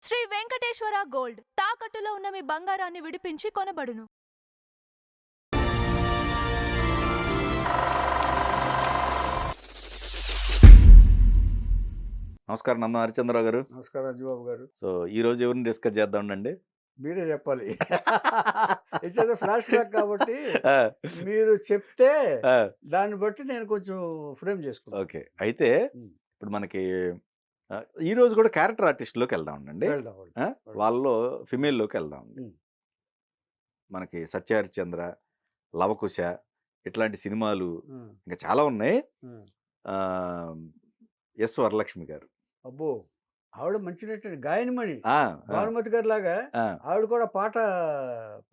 Shri Venkateswara gold తాకట్టులో ఉన్న మీ బంగారాన్ని విడిపించి కొనబడును. నమస్కారం నందం హరిచంద్రరావు గారు. నమస్కారం అజ్జిబాబు గారు. సో ఈ రోజు ఎవరిని డిస్కస్ చేద్దామండి? మీరే చెప్పాలి. ఇట్స్ ఫ్లాష్ బ్యాక్ కాబట్టి ఆ, మీరు చెప్తే ఆ, దాన్ని బట్టి నేను కొంచెం ఫ్రేమ్ చేసుకుంటాను. ఓకే. అయితే ఉమ్, ఇప్పుడు మనకి ఈ రోజు కూడా క్యారెక్టర్ ఆర్టిస్ట్లోకి వెళ్దామండి. వెళ్దాం ఆ, వెళ్దాం. వాళ్ళలో ఫిమేల్లోకి వెళ్దాం. ఉమ్, మనకి సత్య హరిశ్చంద్ర, లవకుశ ఇట్లాంటి సినిమాలు ఉమ్, ఇంకా చాలా ఉన్నాయి. ఉమ్. ఆ, ఎస్ వరలక్ష్మి గారు. అబ్బో, ఆవిడ మంచి నటి, గాయనిమణి. ఆ, ఆ, భానుమతి గారి లాగా ఆ, ఆవిడ కూడా పాట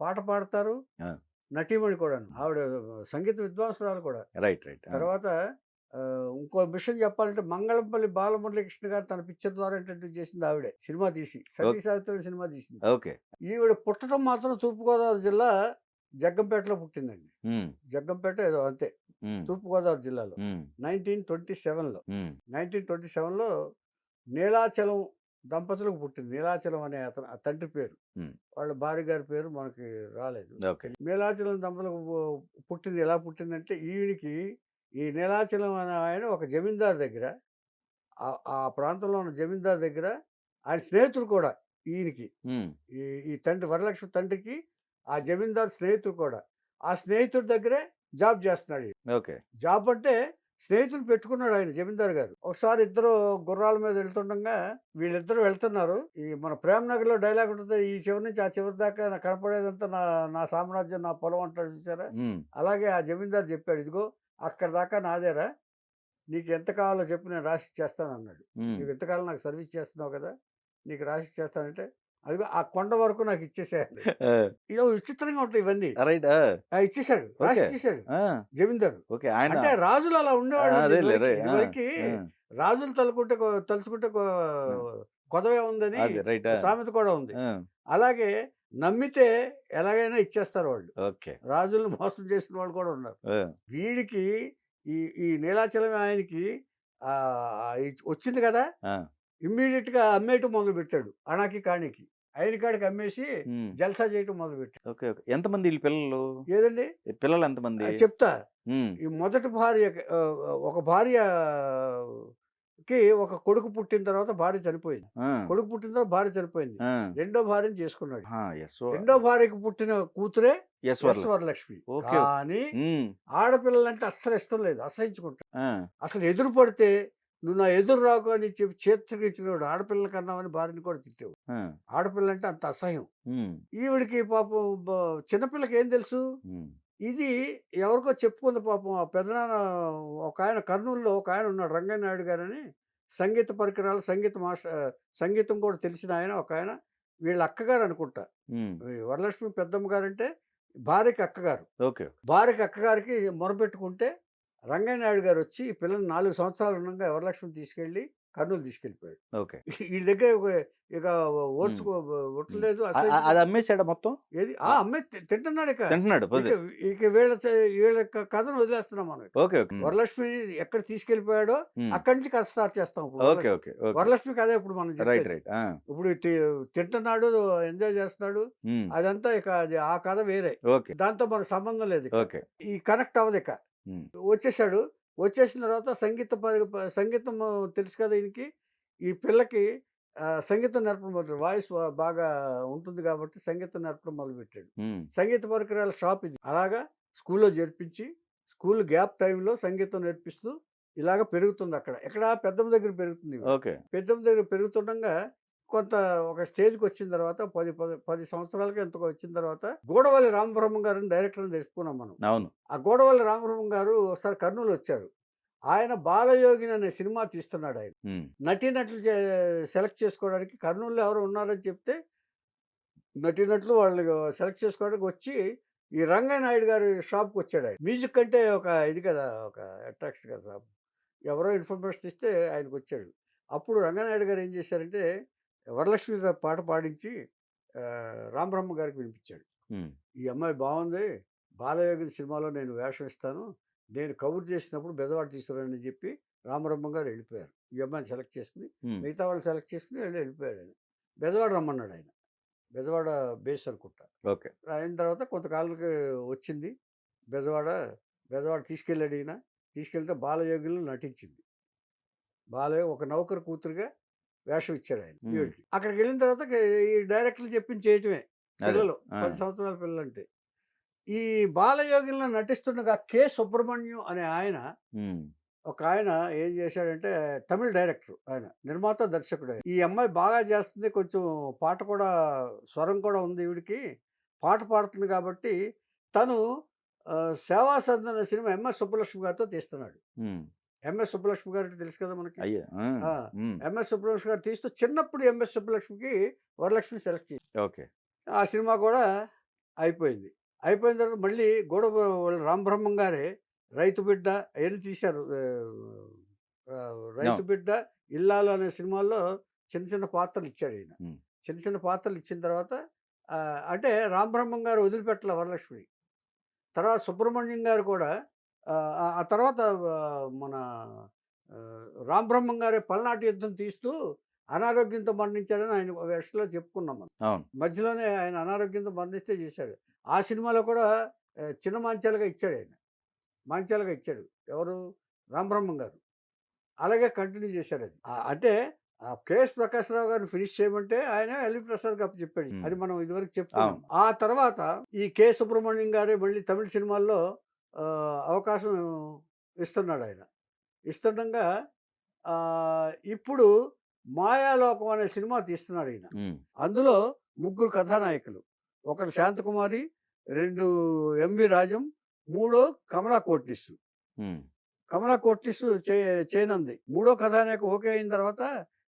పాట పాడతారు. ఆ, నటీమణి కూడా, ఆవిడ సంగీత విద్వాంసురాలు కూడా. Right right. తర్వాత ఇంకో విషయం చెప్పాలంటే మంగళంపల్లి బాలమురళీకృష్ణ గారు తన పిక్చర్ ద్వారా ఇంట్రడ్యూస్ చేసింది ఆవిడే. సినిమా తీసి సతీ సావిత్రి సినిమా తీసింది. ఓకే. ఈవిడ పుట్టడం మాత్రం తూర్పుగోదావరి జిల్లా జగ్గంపేటలో పుట్టిందండి. ఉమ్, జగ్గంపేట ఏదో అంతే, ఉమ్, తూర్పుగోదావరి జిల్లాలో. ఉమ్, 1927లో ఉమ్, 1927లో నీలాచలం దంపతులకు పుట్టింది. నీలాచలం అనే అతను, ఆ తండ్రి పేరు. ఉమ్, వాళ్ళ భార్య గారి పేరు మనకి రాలేదు. ఓకే. నీలాచలం దంపతులకు పుట్టింది. ఎలా పుట్టిందంటే ఈవిడికి ఈ నీలాచలం అనే ఆయన ఒక జమీందారు దగ్గర, ఆ ప్రాంతంలో ఉన్న జమీందారు దగ్గర ఆయన స్నేహితుడు కూడా ఈయనకి. ఉమ్, ఈ ఈ తండ్రి వరలక్ష్మి తండ్రికి ఆ జమీందారు స్నేహితుడు కూడా. ఆ స్నేహితుడి దగ్గరే జాబ్ చేస్తున్నాడు ఈయన. ఓకే. జాబ్ అంటే స్నేహితులు పెట్టుకున్నాడు ఆయన జమీందారు గారు. ఒకసారి ఇద్దరు గుర్రాల మీద వెళ్తుండగా వీళ్ళిద్దరు వెళ్తున్నారు. ఈ మన ప్రేమ్ నగర్ లో డైలాగ్ ఉంటుంది, ఈ చివరి నుంచి ఆ చివరి దాకా నాకు కనపడేదంతా నా నా సామ్రాజ్యం, నా పొలం అంటాడు చూసారా. ఉమ్, అలాగే ఆ జమీందారు చెప్పాడు, ఇదిగో అక్కడ దాకా నాదేరా, నీకు ఎంత కావాలో చెప్పు, నేను రాసి చేస్తాను అన్నాడు. ఉమ్, నీకు ఎంతకాలం నాకు సర్వీస్ చేస్తున్నావు కదా, నీకు రాసి చేస్తానంటే అదిగో ఆ కొండ వరకు నాకు ఇచ్చేసేయండి. ఇదో విచిత్రంగా ఉంటాయి ఇవన్నీ. రైట్. ఇచ్చేసాడు, రాసి ఓకే. ఇచ్చేసాడు ఆ, జమీందారు. ఓకే. ఆయన అంటే రాజులు అలా ఉండేవాళ్ళు. అదేలే రే. ఇదివరకు రాజులు తలుచుకుంటే కొదవే ఉందని అదే రైట్. సామెత కూడా ఉంది. అలాగే నమ్మితే ఎలాగైనా ఇచ్చేస్తారు వాళ్ళు. ఓకే. రాజులను మోసం చేసిన వాళ్ళు కూడా ఉన్నారు. వీడికి ఈ ఈ నీలాచలం ఆయనకి వచ్చింది కదా, ఇమ్మీడియట్ గా అమ్మేయటం మొదలు పెట్టాడు. అణాకి కాణికి ఆయన కాడికి అమ్మేసి జల్సా చేయటం మొదలు పెట్టాడు. ఓకే. ఓకే. ఎంతమంది వీళ్ళ పిల్లలు? ఏదండి పిల్లలు ఎంతమంది? చెప్తా. ఉమ్, ఈ మొదటి భార్య, ఒక భార్యకి ఒక కొడుకు పుట్టిన తర్వాత భార్య చనిపోయింది. ఆ, కొడుకు పుట్టిన తర్వాత భార్య చనిపోయింది. ఆ, రెండో భార్యని చేసుకున్నాడు. ఎస్ రెండో భార్యకి పుట్టిన కూతురే ఎస్ ఎస్ వరలక్ష్మి. ఓకే. కానీ ఉమ్, ఆడపిల్లలంటే అస్సలు ఇష్టం లేదు, అసహించుకుంటాడు. ఆ, అసలు ఎదురు పడితే నువ్వు నా ఎదురు రాకు అని చెప్పి చేతికిచ్చినవాడు. ఆడపిల్లల కన్నామని భార్యని కూడా తిట్టేవు. ఆ, ఆడపిల్ల అంటే అంత అసహ్యం. ఉమ్, ఈవిడికి పాపం చిన్నపిల్లకి ఏం తెలుసు. ఉమ్, ఇది ఎవరికో చెప్పుకుంది పాపం. ఆ పెదనాన్న ఒక ఆయన కర్నూలులో ఒక ఆయన ఉన్నాడు, రంగయ్య నాయుడు గారని. సంగీత పరికరాలు, సంగీతం కూడా తెలిసిన ఆయన ఒక ఆయన. వీళ్ళ అక్కగారు అనుకుంటా. ఉమ్, ఈ వరలక్ష్మి పెద్దమ్మ గారంటే భార్యకి అక్కగారు. ఓకే. భార్యకి అక్కగారికి మొరపెట్టుకుంటే రంగయ్య నాయుడు గారు వచ్చి ఈ పిల్లల్ని 4 సంవత్సరాలు ఉండగా వరలక్ష్మిని తీసుకెళ్ళి కర్నూలు తీసుకెళ్ళిపోయాడు. ఓకే. వీడి దగ్గర ఇక ఒట్టలేదు, అది అమ్మేసాడా మొత్తం? ఏది అమ్మే తింటున్నాడు. ఇక తింటున్నాడు ఇక ఇక వీళ్ళ కథను వదిలేస్తున్నాం మనం. ఓకే. ఓకే. వరలక్ష్మిని ఎక్కడ తీసుకెళ్లిపోయాడో అక్కడి నుంచి కథ స్టార్ట్ చేస్తాం ఇప్పుడు. ఓకే. ఓకే. వరలక్ష్మి కథ ఇప్పుడు మనం రైట్ చెప్పేది. రైట్. ఇప్పుడు తింటున్నాడు, ఎంజాయ్ చేస్తున్నాడు, అదంతా ఇక ఆ కథ వేరే. ఓకే. దాంతో మనకు సంబంధం లేదు. ఓకే. ఈ కనెక్ట్ అవ్వదు. ఇక వచ్చేసాడు. వచ్చేసిన తర్వాత సంగీతం తెలుసు కదా ఈయనకి. ఈ పిల్లకి సంగీతం నేర్పడం మొదలు, వాయిస్ బాగా ఉంటుంది కాబట్టి సంగీతం నేర్పడం మొదలుపెట్టాడు. సంగీత పరికరాల షాప్ ఇది. అలాగా స్కూల్లో చేర్పించి స్కూల్ గ్యాప్ టైంలో సంగీతం నేర్పిస్తూ ఇలాగ పెరుగుతుంది. ఎక్కడ పెద్దమ్మ దగ్గర పెరుగుతుంది. పెద్దమ్మ దగ్గర పెరుగుతుండగా కొంత ఒక స్టేజ్కి వచ్చిన తర్వాత 10 సంవత్సరాలకి ఎంతకు వచ్చిన తర్వాత గూడవల్లి రామబ్రహ్మం గారిని డైరెక్టర్ని తెలుసుకున్నాం మనం. అవును. ఆ గూడవల్లి రామబ్రహ్మం గారు ఒకసారి కర్నూలు వచ్చారు. ఆయన బాలయోగిని అనే సినిమా తీస్తున్నాడు. ఆయన నటీనటులు సెలెక్ట్ చేసుకోవడానికి కర్నూలులో ఎవరు ఉన్నారని చెప్తే నటీనటులు వాళ్ళు సెలెక్ట్ చేసుకోవడానికి వచ్చి ఈ రంగయ్య నాయుడు గారి షాప్కి వచ్చాడు. ఆయన మ్యూజిక్ అంటే ఒక ఇది కదా, ఒక అట్రాక్షన్ కదా షాప్. ఎవరో ఇన్ఫర్మేషన్ ఇస్తే ఆయనకు వచ్చాడు. అప్పుడు రంగనాయుడు గారు ఏం చేశారంటే వరలక్ష్మి పాట పాడించి రామబ్రహ్మ గారికి వినిపించాడు. ఈ అమ్మాయి బాగుంది, బాలయోగి సినిమాలో నేను వేషం ఇస్తాను, నేను కబుర్ చేసినప్పుడు బెదవాడు తీసుకురండి అని చెప్పి రామబ్రహ్మ గారు వెళ్ళిపోయారు. ఈ అమ్మాయిని సెలెక్ట్ చేసుకుని, మిగతా వాళ్ళు సెలెక్ట్ చేసుకుని వెళ్ళిపోయాడు ఆయన. బెజవాడ రమ్మన్నాడు ఆయన. బెజవాడ బేస్ అనుకుంటా. ఓకే. అయిన తర్వాత కొంతకాలానికి వచ్చింది. బెజవాడ, బెజవాడ తీసుకెళ్ళాడు ఈయన. తీసుకెళ్తే బాలయోగిలో నటించింది. బాలయ్య ఒక నౌకరు కూతురుగా వేషం ఇచ్చాడు ఆయన హ్మ్. ఈవిడకి. అక్కడికెళ్ళిన తర్వాత ఈ డైరెక్టర్లు చెప్పింది చేయటమే. అదే. పిల్లలు ఆ! 10 సంవత్సరాల పిల్లలంటే. ఈ బాలయోగిలో నటిస్తుండగా కె. సుబ్రహ్మణ్యం అనే ఆయన, హ్మ్. ఒక ఆయన ఏం చేశాడంటే తమిళ్ డైరెక్టర్ ఆయన. నిర్మాత, దర్శకుడు ఆయన. ఈ అమ్మాయి బాగా చేస్తుంది. కొంచెం పాట కూడా స్వరం కూడా ఉంది ఈవిడకి. పాట పాడుతుంది కాబట్టి తను 'సేవా సదన్' అనే సినిమా ఎంఎస్ సుబ్బలక్ష్మి గారితో తీస్తున్నాడు. హ్మ్. ఎంఎస్ సుబ్బలక్ష్మి గారంటే తెలుసు కదా మనకి. అయ్యో! ఆ! ఆ! హ్మ్. ఎంఎస్ సుబ్బలక్ష్మి గారు తీస్తూ చిన్నప్పుడు ఎంఎస్ సుబ్బలక్ష్మికి వరలక్ష్మి సెలెక్ట్ చేశారు. ఓకే. ఆ సినిమా కూడా అయిపోయింది. అయిపోయిన తర్వాత మళ్ళీ వాళ్ళ రామబ్రహ్మం గారే 'రైతు బిడ్డ' అయన్నీ తీశారు. 'రైతు అవును. బిడ్డ', 'ఇల్లాలు' అనే సినిమాల్లో చిన్న చిన్న పాత్రలు ఇచ్చాడు ఈయన. హ్మ్. చిన్న చిన్న పాత్రలు ఇచ్చిన తర్వాత అంటే రామబ్రహ్మం గారు వదిలిపెట్టలే వరలక్ష్మిని. తర్వాత సుబ్రహ్మణ్యం గారు కూడా ఆ తర్వాత మన రామబ్రహ్మం గారే పల్నాటి యుద్ధం తీస్తూ అనారోగ్యంతో మరణించాడని ఆయన ఒక వెర్షన్‌లో చెప్పుకున్నాం మనం. అవును. మధ్యలోనే ఆయన అనారోగ్యంతో మరణిస్తే చేశాడు. ఆ సినిమాలో కూడా చిన్న మాంచాలుగా ఇచ్చాడాయన. మాంచాలుగా ఇచ్చాడు. ఎవరు? రామబ్రహ్మం గారు. అలాగే కంటిన్యూ చేశారది. అంటే కెఎస్ ప్రకాశ్‌రావు గారిని ఫినిష్ చేయమంటే ఆయన ఎల్‌వి ప్రసాద్‌కి అప్పచెప్పాడు. హ్మ్. అది మనం ఇదివరకు చెప్పుకున్నాం. అవును. ఆ తర్వాత ఈ కె. సుబ్రహ్మణ్యం గారే మళ్ళీ తమిళ్ సినిమాల్లో అవకాశం ఇస్తున్నాడాయన. ఇస్తుండగా ఇప్పుడు 'మాయాలోకం' అనే సినిమా తీస్తున్నాడీయన. హ్మ్. అందులో ముగ్గురు కథానాయకులు. ఒకరు శాంతకుమారి, 2 ఎంవి రాజం, మూడో కమలా కోట్నిస్. హ్మ్. కమలా కోట్నిస్ చేయనంది. మూడో కథానాయక ఓకే అయిన తర్వాత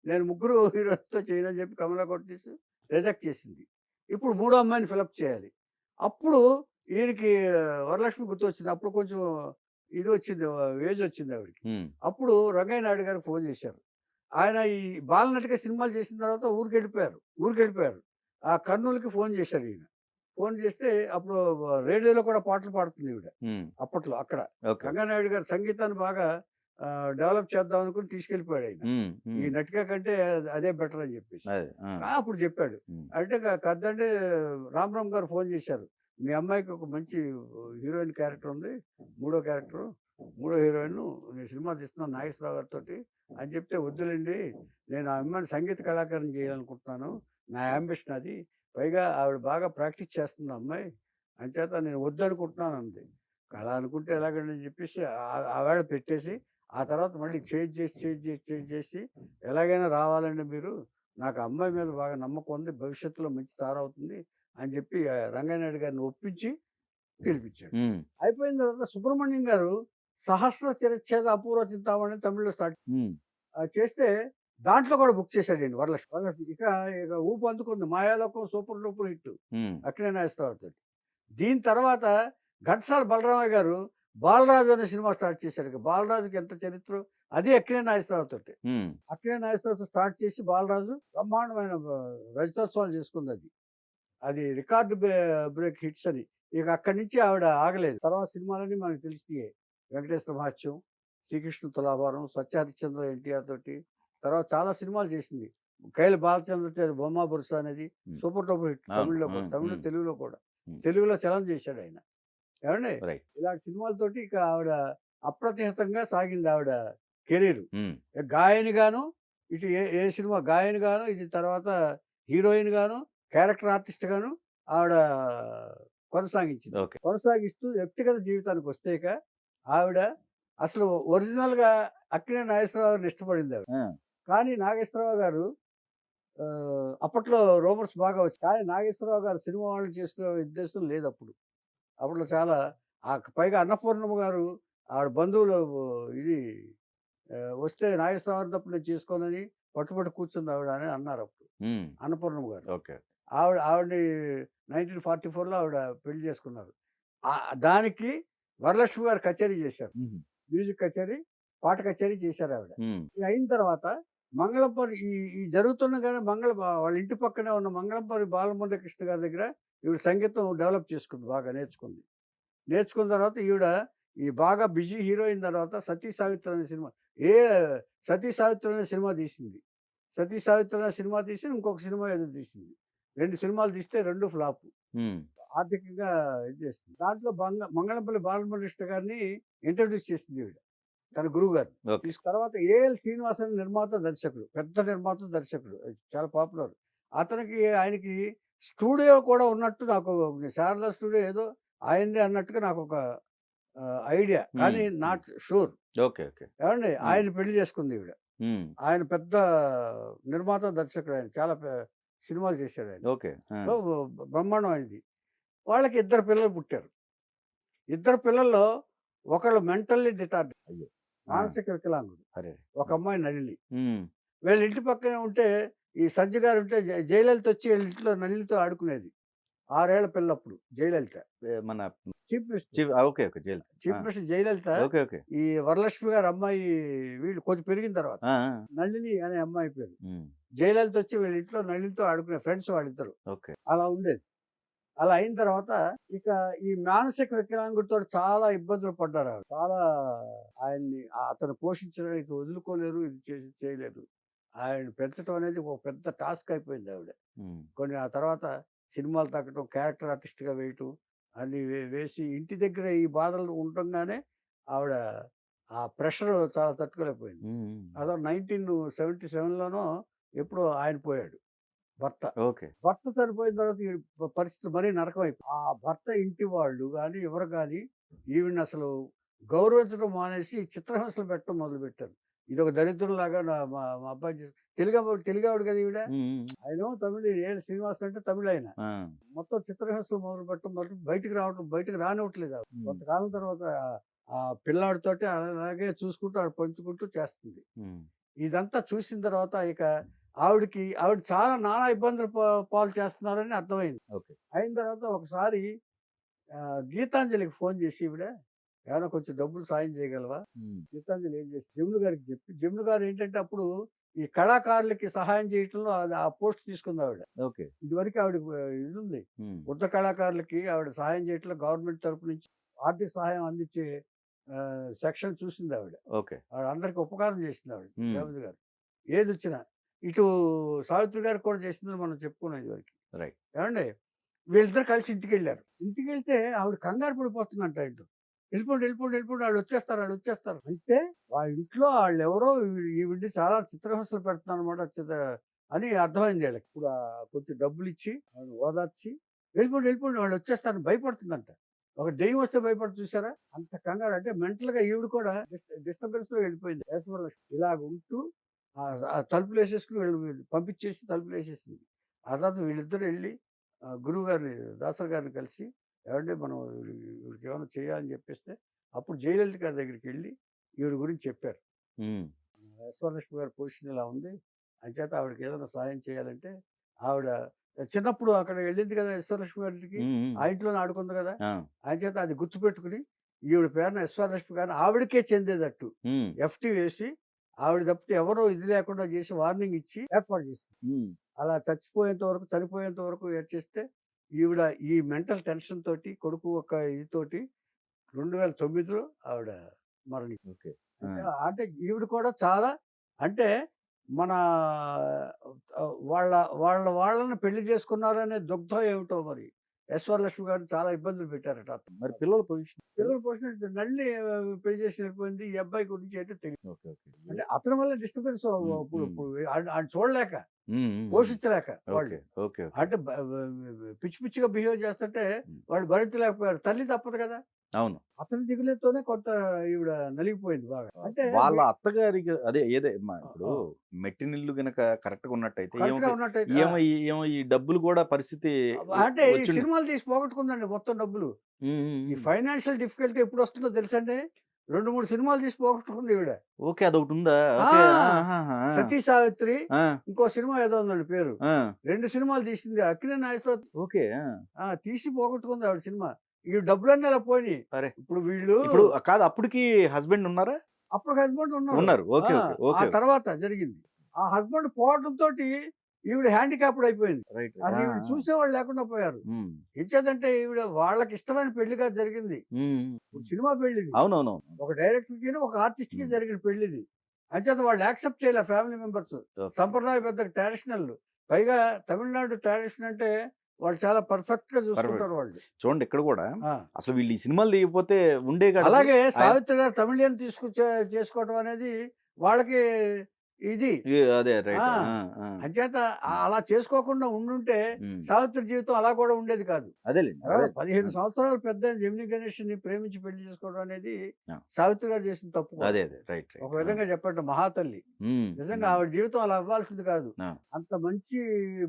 నేను ముగ్గురు హీరోలతో చేయనని చెప్పి కమలా కోట్నిస్ రిజెక్ట్ చేసింది. ఇప్పుడు మూడో అమ్మాయిని ఫిలప్ చేయాలి. అప్పుడు ఈయనకి వరలక్ష్మి గుర్తొచ్చింది. అప్పుడు కొంచెం ఇది వచ్చింది, ఏజ్ వచ్చింది ఆవిడకి. హ్మ్. అప్పుడు రంగయ్య నాయుడు గారికి ఫోన్ చేశారు. ఆయన ఈ బాలనటిగా సినిమాలు చేసిన తర్వాత ఊరికెళ్ళిపోయారు. ఊరికెళ్ళిపోయారు. ఆ కర్నూలుకి ఫోన్ చేశాడు ఈయన. ఫోన్ చేస్తే అప్పుడు రేడియోలో కూడా పాటలు పాడుతుంది ఈవిడ. హ్మ్. అప్పట్లో అక్కడ. ఓకే. రంగానాయుడు గారు సంగీతాన్ని బాగా డెవలప్ చేద్దాం అనుకుని తీసుకెళ్ళిపోయాడు ఆయన. హ్మ్. ఈ హ్మ్. నటిక కంటే అదే బెటర్ అని చెప్పేసి. అదే. ఆ! అప్పుడు చెప్పాడు. హ్మ్. అంటే కద్దండి రామరామ్ గారు ఫోన్ చేశారు. మీ అమ్మాయికి ఒక మంచి హీరోయిన్ క్యారెక్టర్ ఉంది. మూడో క్యారెక్టరు. మూడో హీరోయిన్ నేను సినిమా తీస్తున్నాను నాగేశ్వరరావు గారితోటి అని చెప్తే, వద్దులేండి నేను ఆ అమ్మాయిని సంగీత కళాకారుని చేయాలనుకుంటున్నాను. నా యాంబిషన్ అది. పైగా ఆవిడ బాగా ప్రాక్టీస్ చేస్తుంది ఆ అమ్మాయి. అంచేత నేను వద్దనుకుంటున్నాను అంది. అలా అనుకుంటే ఎలాగండి అని చెప్పేసి ఆవేళ పెట్టేసి, ఆ తర్వాత మళ్ళీ చేంజ్ చేసి ఎలాగైనా రావాలండి మీరు. నాకు ఆ అమ్మాయి మీద బాగా నమ్మకం ఉంది. భవిష్యత్తులో మంచి తారవుతుంది అని చెప్పి రంగనాయుడు గారిని ఒప్పించి పిలిపించాడు. హ్మ్. అయిపోయిన తర్వాత సుబ్రహ్మణ్యం గారు 'సహస్ర చిరచ్ఛేద అపూర్వ చింతామణి' తమిళ్లో స్టార్ట్ హ్మ్. చేస్తే దాంట్లో కూడా బుక్ చేశాడండి వరలక్ష్మి. ఇక ఊపు అందుకుంది. 'Mayalokam' super duper hit. హ్మ్. అక్కినేని నాగేశ్వరరావుతోటి. దీని తర్వాత ఘంటసాల బలరామయ్య గారు 'బాలరాజు' అనే సినిమా స్టార్ట్ చేశారు. ఇక 'బాలరాజుకి' ఎంత చరిత్రో అది అక్కినేని నాగేశ్వరరావుతోటి. హ్మ్. అక్కినేని నాగేశ్వరరావుతో స్టార్ట్ చేసి 'బాలరాజు' బ్రహ్మాండమైన రజతోత్సవాలు చేసుకుందది. అది రికార్డ్ బ్రేక్ హిట్స్ అని. ఇక అక్కడి నుంచి ఆవిడ ఆగలేదు. తర్వాత సినిమాలన్నీ మనకు తెలిసినయే. 'వెంకటేశ్వర మహత్యం', 'శ్రీకృష్ణ తులాభారం', 'సత్యహరిశ్చంద్ర' ఎన్టీఆర్ తోటి. తర్వాత చాలా సినిమాలు చేసింది. 'కైల బాలచంద్ర తేజ బొమ్మ బొరుస' అనేది హ్మ్. సూపర్ డూపర్ హిట్ అవును. తమిళ్లో కూడా. హ్మ్. తమిళ్, హ్మ్. తెలుగులో కూడా. హ్మ్. తెలుగులో చలన చేశాడాయన. ఏవండీ? రైట్. ఇలాంటి సినిమాలతోటి ఇక ఆవిడ అప్రతిహతంగా సాగింది ఆవిడ కెరీరు. హ్మ్. గాయనిగాను, ఇటు ఏ ఏ సినిమా గాయనిగాను, ఇది తర్వాత హీరోయిన్‌గాను, క్యారెక్టర్ ఆర్టిస్ట్‌గాను ఆవిడ కొనసాగించింది. ఓకే. కొనసాగిస్తూ వ్యక్తిగత జీవితానికొస్తే ఇక ఆవిడ అసలు ఒరిజినల్‌గా అక్కినేని నాగేశ్వరరావు గారిని ఇష్టపడిందావిడ. ఆ! కానీ నాగేశ్వరరావు గారు అప్పట్లో రూమర్స్ బాగా వచ్చాయి. కానీ నాగేశ్వరరావు గారు సినిమా వాళ్ళని చేసుకునే ఉద్దేశం లేదప్పుడు. అప్పట్లో చాలా పైగా అన్నపూర్ణమ్మ గారు ఆవిడ బంధువులు ఇది వస్తే నాగేశ్వరరావు తప్ప నేను చేసుకోనని పట్టుబట్టి కూర్చుంది ఆవిడ అని అన్నారప్పుడు హ్మ్. అన్నపూర్ణమ్మ గారు. ఓకే. ఆవిడని 1944లో ఆవిడ పెళ్లి చేసుకున్నారు. దానికి వరలక్ష్మి గారు కచేరీ చేశారు. హుహు. మ్యూజిక్ కచేరీ, పాట కచేరీ చేశారావిడ. హ్మ్. ఇది అయిన తర్వాత మంగళంపల్లి ఈ ఈ జరుగుతుండగానే వాళ్ళ ఇంటి పక్కనే ఉన్న మంగళంపల్లి బాలమురళీకృష్ణ గారి దగ్గర ఈవిడ సంగీతం డెవలప్ చేసుకుంది. బాగా నేర్చుకుంది. నేర్చుకున్న తర్వాత ఈవిడ ఈ బాగా బిజీ హీరోయిన్ తర్వాత 'సతీ సావిత్రి' అనే సినిమా ఏ 'సతీ సావిత్రి' అనే సినిమా తీసింది. సతీ సావిత్రి అనే సినిమా తీసి ఇంకొక సినిమా ఏదో తీసింది. 2 సినిమాలు తీస్తే 2 ఫ్లాప్. ఉమ్, ఆర్థికంగా ఇది చేసింది. దాంట్లో మంగళంపల్లి బాలమురళికృష్ణ గారిని ఇంట్రడ్యూస్ చేసింది ఈవిడ. తన గురువుగారు. ఓకే. తర్వాత ఏఎల్ శ్రీనివాస్ అని నిర్మాత, దర్శకుడు. పెద్ద నిర్మాత, దర్శకుడు. చాలా పాపులర్. ఆయనకి స్టూడియో కూడా ఉన్నట్టు నాకు శారదా స్టూడియో ఏదో ఆయనదే అన్నట్టుగా నాకొక ఐడియా. కానీ ఉమ్, నాట్ షూర్. ఓకే. ఓకే. ఏవండి ఆయన పెళ్లి చేసుకుంది ఈవిడ. ఉమ్, ఆయన పెద్ద నిర్మాత, దర్శకుడు ఆయన. చాలా సినిమాలు చేశాడు ఆయన. ఓకే. ఆ, సో, బ్రహ్మాండం ఆయనది. వాళ్ళకి 2 పిల్లలు పుట్టారు. 2 పిల్లల్లో ఒకళ్ళు మెంటల్లీ రిటార్డ్, అయ్యో. ఆ, మానసిక వికలాంగుడు. అరే. ఒక అమ్మాయి నళిని. ఉమ్, వీళ్ళ ఇంటి పక్కనే ఉంటే ఈ సజ్జ గారు ఉంటే జయలలిత వచ్చి వీళ్ళ ఇంట్లో నళినితో ఆడుకునేది. 6 ఏళ్ల పిల్లప్పుడు జయలలిత. మన chief minister. Okay. Okay. Jail. Chief minister Jayalalithaa. Okay. Okay. ఈ వరలక్ష్మి గారు అమ్మాయి వీళ్ళు కొంచెం పెరిగిన తర్వాత ఆ, ఆ, నళిని అనే అమ్మాయి పేరు. ఉమ్, జయలలిత వచ్చి వీళ్ళ ఇంట్లో నళినితో ఆడుకునే ఫ్రెండ్స్ వాళ్ళిద్దరు. ఓకే. అలా ఉండేది. అలా అయిన తర్వాత ఇక ఈ మానసిక వికలాంగుడితో చాలా ఇబ్బందులు పడ్డారు ఆవిడ. చాలా ఆయన్ని అతను పోషించడానికి వదులుకోలేరు, ఇది చేయలేరు. ఆయన పెంచడం అనేది ఒక పెద్ద టాస్క్ అయిపోయింది ఆవిడ. ఉమ్, కొన్ని ఆ తర్వాత సినిమాలు తగ్గటం, క్యారెక్టర్ ఆర్టిస్ట్గా వేయటం అన్ని వేసి ఇంటి దగ్గర ఈ బాధలు ఉండగానే ఆవిడ ఆ ప్రెషర్ చాలా తట్టుకోలేకపోయింది. ఉమ్, అదో 1977లోనో ఎప్పుడో ఆయన పోయాడు భర్త. ఓకే. భర్త చనిపోయిన తర్వాత ఈ పరిస్థితి మరీ నరకం అయిపోయింది. ఆ భర్త ఇంటి వాళ్ళు కానీ ఎవరు కానీ ఈవిని అసలు గౌరవించడం మానేసి చిత్రహింసలు పెట్టడం మొదలుపెట్టారు. ఇది ఒక దరిద్రులాగా మా మా అబ్బాయి తెలుగావిడ కదా ఈవిడ. ఉమ్, ఆయన తమిళ, ఏడు శ్రీనివాస్ అంటే తమిళ ఆయన. ఆ, మొత్తం చిత్రహింసలు మొదలు పెట్టడం బయటకు రానివ్వట్లేదు ఆవిడ. కొంతకాలం తర్వాత ఆ పిల్లాడితోటి అలాగే చూసుకుంటూ ఆవిడ పంచుకుంటూ చేస్తుంది. ఉమ్, ఇదంతా చూసిన తర్వాత ఇక ఆవిడ చాలా నానా ఇబ్బందులు పాలు చేస్తున్నారని అర్థమైంది. ఓకే. అయిన తర్వాత ఒకసారి గీతాంజలికి ఫోన్ చేసి ఈవిడ ఏమైనా కొంచెం డబ్బులు సాయం చేయగలవా? ఉమ్, గీతాంజలి ఏం చేసి జమున గారికి చెప్పి, జమున గారు ఏంటంటే అప్పుడు ఈ కళాకారులకి సహాయం చేయటంలో ఆ పోస్ట్ తీసుకుంది ఆవిడ. ఓకే. ఇదివరకు ఆవిడ ఇది ఉంది. ఉమ్, వృద్ధ కళాకారులకి ఆవిడ సహాయం చేయటంలో గవర్నమెంట్ తరపు నుంచి ఆర్థిక సహాయం అందించే సెక్షన్ చూసింది ఆవిడ. ఓకే. ఆవిడ అందరికి ఉపకారం చేసింది ఆవిడ. ఉమ్, జమున గారు ఏది వచ్చినా ఇటు సావిత్రి గారికి కూడా చేసిందని మనం చెప్పుకున్నాం ఇదివరకు. రైట్. ఏమండి వీళ్ళిద్దరు కలిసి ఇంటికి వెళ్ళారు. ఇంటికి వెళ్తే ఆవిడ కంగారు పడిపోతుందంట. ఇంటూ వెళ్ళిపోండి వాళ్ళు వచ్చేస్తారు అంటే వాళ్ళ ఇంట్లో వాళ్ళు ఎవరో ఈవిడ్ని చాలా చిత్రహింసలు పెడుతున్నారు అనమాట అని అర్థమైంది వీళ్ళకి. ఇప్పుడు కొంచెం డబ్బులు ఇచ్చి ఓదార్చి వెళ్ళిపోండి వాళ్ళు వచ్చేస్తారని భయపడుతుందంట. ఒక దెయ్యం వస్తే భయపడి చూసారా అంత కంగారు. అంటే మెంటల్ గా ఈవిడ కూడా డిస్టర్బెన్స్ లో వెళ్ళిపోయింది. ఇలాగ ఉంటూ తలుపులు వేసేసుకుని పంపించేసి తలుపులు వేసేసింది. ఆ తర్వాత వీళ్ళిద్దరు వెళ్ళి గురువు గారిని, దాసర్ గారిని కలిసి ఏమంటే మనం వీడికి ఏమైనా చేయాలని చెప్పేస్తే అప్పుడు జయలలిత గారి దగ్గరికి వెళ్ళి ఈవిడ గురించి చెప్పారు. ఉమ్, యశ్వరలక్ష్మి గారి పొజిషన్ ఇలా ఉంది, అంచేత ఆవిడకి ఏదైనా సాయం చేయాలంటే ఆవిడ చిన్నప్పుడు అక్కడ వెళ్ళింది కదా యశ్వరలక్ష్మి గారికి, ఉమ్, ఉమ్, ఆ ఇంట్లోనే ఆడుకుంది కదా, ఆ, అంచేత అది గుర్తుపెట్టుకుని ఈవిడ పేరున యశ్వరలక్ష్మి గారిని ఆవిడకే చెందేటట్టు ఉమ్, ఎఫ్టీ వేసి ఆవిడ తప్పితే ఎవరో ఇది లేకుండా చేసి వార్నింగ్ ఇచ్చి ఏర్పాటు చేసింది. ఉమ్, అలా చనిపోయేంత వరకు ఏడ్చేస్తే ఈవిడ ఈ మెంటల్ టెన్షన్ తోటి కొడుకు ఒక ఇదితోటి 2009లో ఆవిడ మరణించింది. ఓకే. అంటే ఈవిడ కూడా చాలా అంటే మన వాళ్ళని పెళ్లి చేసుకున్నారనే దుగ్ధం ఏమిటో మరి యశ్వరలక్ష్మి గారిని చాలా ఇబ్బందులు పెట్టారట. మరి పిల్లల పొజిషన్. పిల్లల పోషణ నల్లి పెళ్లి చేసి వెళ్ళిపోయింది. ఈ అబ్బాయి గురించి అయితే తెలియదు. ఓకే. ఓకే. అంటే అతని వల్ల డిస్టర్బెన్స్ ఇప్పుడు ఆయన చూడలేక ఉమ్, ఉమ్, పోషించలేక వాళ్ళు ఓకే. ఓకే. ఓకే. అంటే పిచ్చి పిచ్చిగా బిహేవ్ చేస్తుంటే వాళ్ళు భరించలేకపోయారు. తల్లి తప్పదు కదా. అవును. అతని దిగులతోనే కొంత ఈవిడ నలిగిపోయింది బాగా. అంటే వాళ్ళ అత్తగారికి అదే ఇప్పుడు మెట్టినిల్లు గనక కరెక్ట్ గా ఉన్నట్టయితే కరెక్ట్ గా ఉన్నట్టయితే ఏమో ఈ డబ్బులు కూడా పరిస్థితి అంటే ఈ వచ్చిండు. సినిమాలు తీసి పోగొట్టుకుందండి మొత్తం డబ్బులు. ఉమ్, ఉమ్, ఈ ఉమ్. ఫైనాన్షియల్ డిఫికల్టీ ఎప్పుడు వస్తుందో తెలుసండి. 2-3 సినిమాలు తీసి పోగొట్టుకుంది ఈవిడ. ఓకే. అదొకటి ఉందా? ఓకే. ఆహాహా. సతీ సావిత్రి, ఆ, ఇంకో సినిమా ఏదో ఉందండి పేరు. ఆ, 2 సినిమాలు తీసింది. అక్కినే నాగేశ్వరరావు ఓకే. తీసి పోగొట్టుకుంది ఆవిడ సినిమా. ఈ డబ్బులన్నీ అలా పోయినాయి. అరే ఇప్పుడు వీళ్ళు ఇప్పుడు కాదు అప్పటికి హస్బెండ్ ఉన్నారా? అప్పుడు హస్బెండ్ ఉన్నారు. ఓకే. ఆ, ఓకే. ఆ ఓకే. తర్వాత జరిగింది. ఆ హస్బెండ్ పోవడంతో ఈవిడ హ్యాండిక్యాప్డ్ అయిపోయింది. రైట్. అది ఈవిడ చూసేవాళ్ళు లేకుండా పోయారు. ఇచ్చేదంటే ఈవిడ వాళ్ళకి ఇష్టమైన పెళ్లిగా జరిగింది. ఇప్పుడు సినిమా పెళ్లిది. అవునవును. ఒక డైరెక్టర్ కి ఒక ఆర్టిస్ట్ కి జరిగిన పెళ్లిది. అంచేత వాళ్ళు యాక్సెప్ట్ చేయలే ఫ్యామిలీ మెంబర్స్. ఓకే. సంప్రదాయబద్ధ ట్రెడిషనల్. పైగా తమిళనాడు ట్రెడిషన్ అంటే వాళ్ళు చాలా పర్ఫెక్ట్‌గా పర్ఫెక్ట్. చూసుకుంటారు వాళ్ళు. చూడండి ఇక్కడ కూడా ఆ! అసలు వీళ్ళు ఈ సినిమాలు తీయకపోతే ఉండే కాదు. అలాగే సావిత్రి గారు తమిళియన్ చేసుకోవడం అనేది వాళ్ళకి ఇది. అదే రైట్. ఆ! అంచేత అలా చేసుకోకుండా ఉండుంటే సావిత్రి జీవితం అలా కూడా ఉండేది కాదు. అదేలేండి. 15 సంవత్సరాలు పెద్ద జెమినీ గణేష్‌ని ప్రేమించి పెళ్లి చేసుకోవడం అనేది ఆ. సావిత్రి గారు చేసిన తప్పు కాదు. అదే రైట్ ఒక విధంగా చెప్పండి మహాతల్లి. నిజంగా ఆవిడ జీవితం అలా అవ్వాల్సింది కాదు. ఆ. అంత మంచి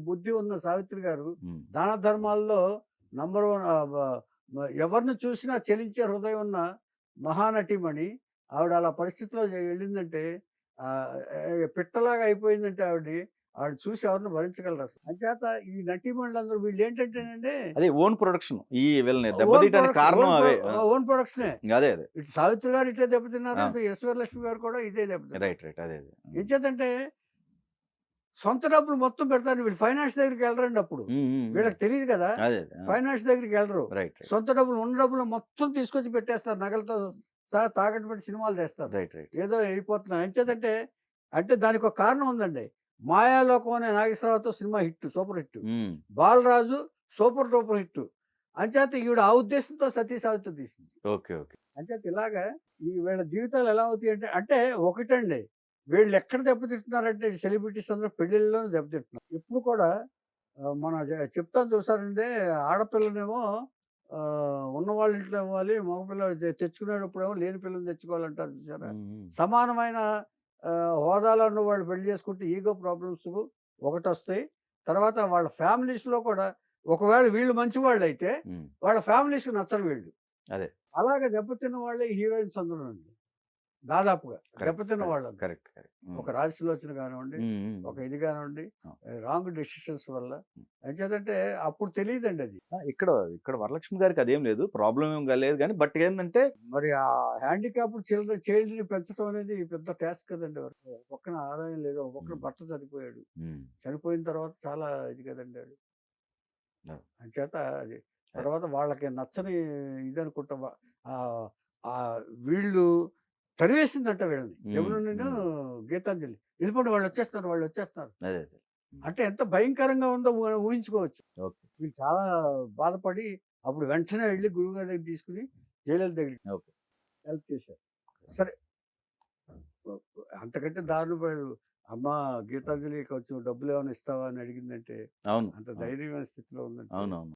బుద్ధి ఉన్న సావిత్రి గారు దాన ధర్మాల్లో నంబర్ 1. ఎవరిని చూసినా చలించే హృదయం ఉన్న మహానటిమణి. ఆవిడ అలా పరిస్థితిలో వెళ్ళిందంటే పిట్టలాగా అయిపోయిందంటే ఆవిడ చూసి ఎవరిని భరించగలరు అసలు. అంచేత ఈ నటీమణులందరూ వీళ్ళు ఏంటంటేనండి అదే ఓన్ ప్రొడక్షన్ ఈ వీళ్ళని దెబ్బతీయడానికి కారణం అవే. ఓన్ ప్రొడక్షనే. అదే ఇటు సావిత్రి గారు ఇట్టే దెబ్బతిన్నారు, ఇటు ఈశ్వరలక్ష్మి గారు కూడా ఇదే దెబ్బతిన్నారు. రైట్ అదే. ఏం చేతంటే సొంత డబ్బులు మొత్తం పెడతారు. వీళ్ళు ఫైనాన్స్ దగ్గరికి వెళ్ళరండి అప్పుడు. వీళ్ళకి తెలియదు కదా, అదే ఫైనాన్స్ దగ్గరికి వెళ్ళరు. రైట్. సొంత డబ్బులు ఉన్న డబ్బులు మొత్తం తీసుకొచ్చి పెట్టేస్తారు, నగలతో సహా తాకట్టు పెట్టి సినిమాలు తెస్తారు. రైట్. ఏదో అయిపోతున్నారు. ఎంచేతంటే అంటే దానికి ఒక కారణం ఉందండి. మాయాలోకం అనే నాగేశ్వరరావుతో సినిమా hit, super hit. Balaraju super duper hit. అంచేత ఈవిడ ఆ ఉద్దేశంతో సతీ సావిత్రి తీసింది. ఓకే. అంచేత ఇలాగా ఈ వీళ్ళ జీవితాలు ఎలా అవుతాయి అంటే ఒకటండి, వీళ్ళు ఎక్కడ దెబ్బతింటున్నారంటే సెలబ్రిటీస్ అందరూ పెళ్ళిళ్ళలోనే దెబ్బతింటున్నారు. ఇప్పుడు కూడా మన చెప్తాను చూసారంటే, ఆడపిల్లనేమో ఉన్న వాళ్ళ ఇంట్లో ఇవ్వాలి, మగపిల్ల తెచ్చుకునేటప్పుడేమో లేని పిల్లల్ని తెచ్చుకోవాలంటారు చూసారా. సమానమైన హోదాలో ఉన్న వాళ్ళు పెళ్లి చేసుకుంటే ఈగో ప్రాబ్లమ్స్ ఒకటి వస్తాయి. తర్వాత వాళ్ళ ఫ్యామిలీస్లో కూడా ఒకవేళ వీళ్ళు మంచి వాళ్ళు అయితే వాళ్ళ ఫ్యామిలీస్కి నచ్చరు వీళ్ళు. అదే అలాగే దెబ్బతిన్న వాళ్ళే హీరోయిన్స్ అందరూ అండి. దాదాపుగా దెబ్బతిన్న వాళ్ళు కరెక్ట్. ఒక రాశిలోచన కానివ్వండి, ఒక ఇది కానివ్వండి, రాంగ్ డెసిషన్స్ వల్ల. అంచేతంటే అప్పుడు తెలియదండి అది. ఇక్కడ వరలక్ష్మి గారికి అదేం లేదు, ప్రాబ్లం ఏం లేదు. కానీ బట్ ఏంటంటే మరి ఆ హ్యాండిక్యాప్డ్ చైల్డ్ని పెంచడం అనేది పెద్ద టాస్క్ కదండి. ఒక్కన ఆదాయం లేదు, ఒక్కొక్కరు భర్త చనిపోయాడు. చనిపోయిన తర్వాత చాలా ఇది కదండి అది. అంచేత అది తర్వాత వాళ్ళకి నచ్చని ఇది అనుకుంటా. వీళ్ళు తరివేసిందంట వీళ్ళని, జమునను గీతాంజలి. వెళ్ళిపోండి, వాళ్ళు వచ్చేస్తున్నారు. అంటే ఎంత భయంకరంగా ఉందో ఊహించుకోవచ్చు. వీళ్ళు చాలా బాధపడి అప్పుడు వెంటనే వెళ్ళి గురువుగారి దగ్గర తీసుకుని జయలలిత దగ్గరికి హెల్ప్ చేశారు. సరే, అంతకంటే దారుణం. అమ్మ గీతాంజలి కొంచెం డబ్బులు ఏమైనా ఇస్తావా అని అడిగిందంటే అవును, అంత ధైర్యమైన స్థితిలో ఉందంటే అవునవును.